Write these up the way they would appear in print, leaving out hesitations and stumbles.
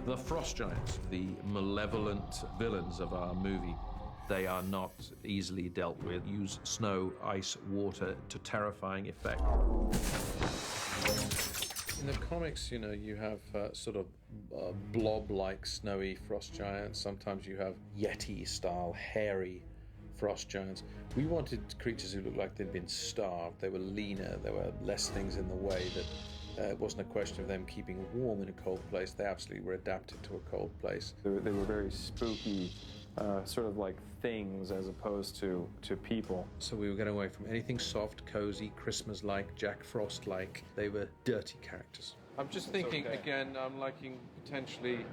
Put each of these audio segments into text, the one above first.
The Frost Giants, the malevolent villains of our movie, they are not easily dealt with. Use snow, ice, water to terrifying effect. In the comics, you know, you have sort of blob-like snowy frost giants. Sometimes you have Yeti-style, hairy frost giants. We wanted creatures who looked like they'd been starved. They were leaner. There were less things in the way. That it wasn't a question of them keeping warm in a cold place. They absolutely were adapted to a cold place. They were very spooky, sort of like things as opposed to people. So we were getting away from anything soft, cozy, Christmas-like, Jack Frost-like. They were dirty characters. I'm just thinking, again, I'm liking potentially,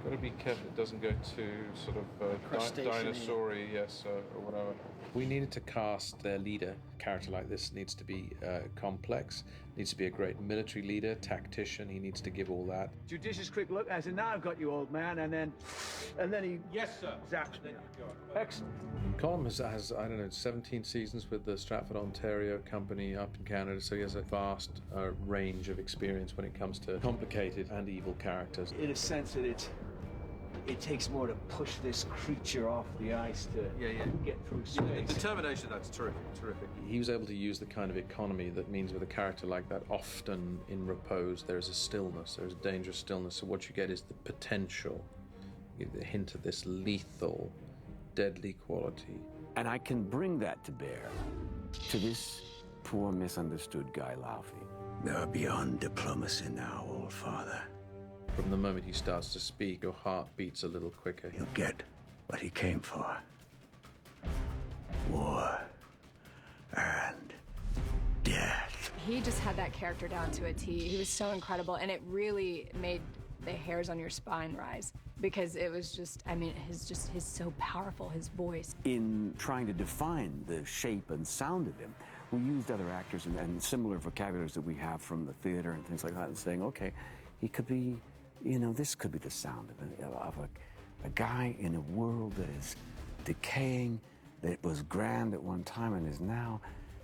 got to be careful it doesn't go too sort of dinosaur-y, yes, or whatever. We needed to cast their leader. A character like this needs to be complex, needs to be a great military leader, tactician. He needs to give all that. Judicious quick look, as in, now I've got you, old man, and then he... Yes, sir. Zaps me. Excellent. Colm has, I don't know, 17 seasons with the Stratford, Ontario company up in Canada, so he has a vast range of experience when it comes to complicated and evil characters. In a sense that it takes more to push this creature off the ice to get through space. The determination, that's terrific. He was able to use the kind of economy that means with a character like that, often in repose, there's a stillness, there's a dangerous stillness. So what you get is the potential, the hint of this lethal, deadly quality. And I can bring that to bear to this poor, misunderstood guy, Laufey. They're beyond diplomacy now, old father. From the moment he starts to speak, your heart beats a little quicker. He'll get what he came for. War and death. He just had that character down to a T. He was so incredible, and it really made the hairs on your spine rise because it was just, I mean, he's so powerful, his voice. In trying to define the shape and sound of him, we used other actors and similar vocabularies that we have from the theater and things like that, and saying, okay, he could be, you know, this could be the sound of a guy in a world that is decaying, that was grand at one time and is now,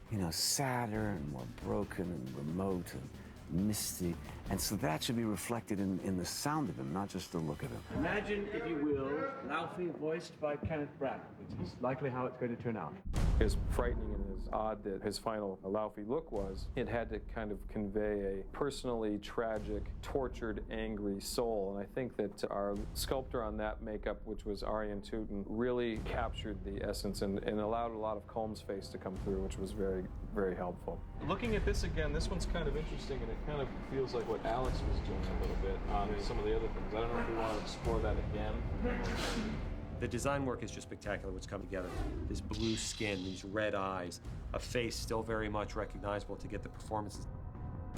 you know, sadder and more broken and remote and misty. And so that should be reflected in the sound of him, not just the look of him. Imagine, if you will, Laufey voiced by Kenneth Branagh, which is likely how it's going to turn out. As frightening and as odd that his final Laufey look was, it had to kind of convey a personally tragic, tortured, angry soul. And I think that our sculptor on that makeup, which was Arjen Tooten, really captured the essence and allowed a lot of Colm's face to come through, which was very, very helpful. Looking at this again, this one's kind of interesting, and it kind of feels like what Alex was doing a little bit on some of the other things. I don't know if we want to explore that again. The design work is just spectacular, what's come together. This blue skin, these red eyes, a face still very much recognizable to get the performances.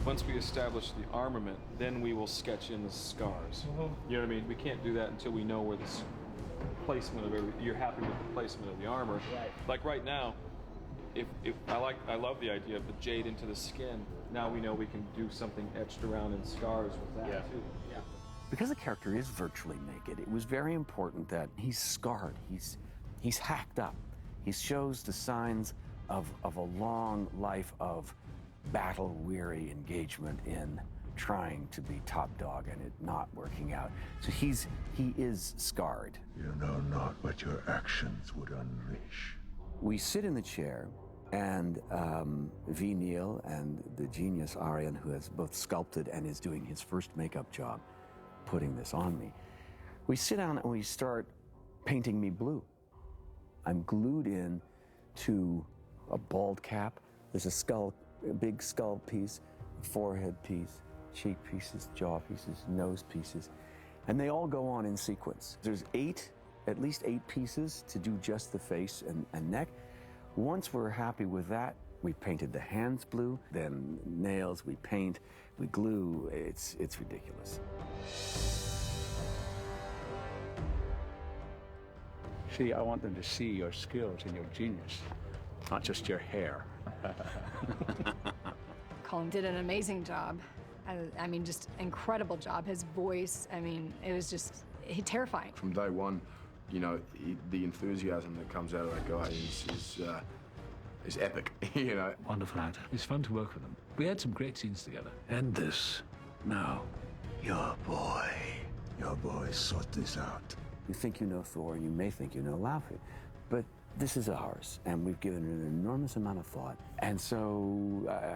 Once we establish the armament, then we will sketch in the scars. You know what I mean? We can't do that until we know where the placement of everything, you're happy with the placement of the armor. Right. Like right now, if I love the idea of the jade into the skin. Now we know we can do something etched around in scars with that too. Yeah. Because the character is virtually naked, it was very important that he's scarred, he's hacked up. He shows the signs of a long life of battle-weary engagement in trying to be top dog and it not working out. So he is scarred. You know not what your actions would unleash. We sit in the chair, and V. Neil and the genius Arjen, who has both sculpted and is doing his first makeup job, putting this on me. We sit down and we start painting me blue. I'm glued in to a bald cap. There's a skull, a big skull piece, a forehead piece, cheek pieces, jaw pieces, nose pieces, and they all go on in sequence. There's at least eight pieces to do just the face and neck. Once we're happy with that, we painted the hands blue, then nails, we paint, we glue. It's ridiculous. See, I want them to see your skills and your genius, not just your hair. Colm did an amazing job. I mean, just incredible job. His voice, I mean, it was just terrifying. From day one, you know, the enthusiasm that comes out of that guy is epic, you know. Wonderful actor. It's fun to work with him. We had some great scenes together. End this now. Your boy, your boys sort this out. You think you know Thor, and you may think you know Laufey, but this is ours, and we've given it an enormous amount of thought. And so,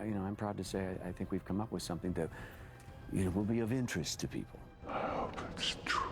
you know, I'm proud to say I think we've come up with something that, you know, will be of interest to people. I hope it's true.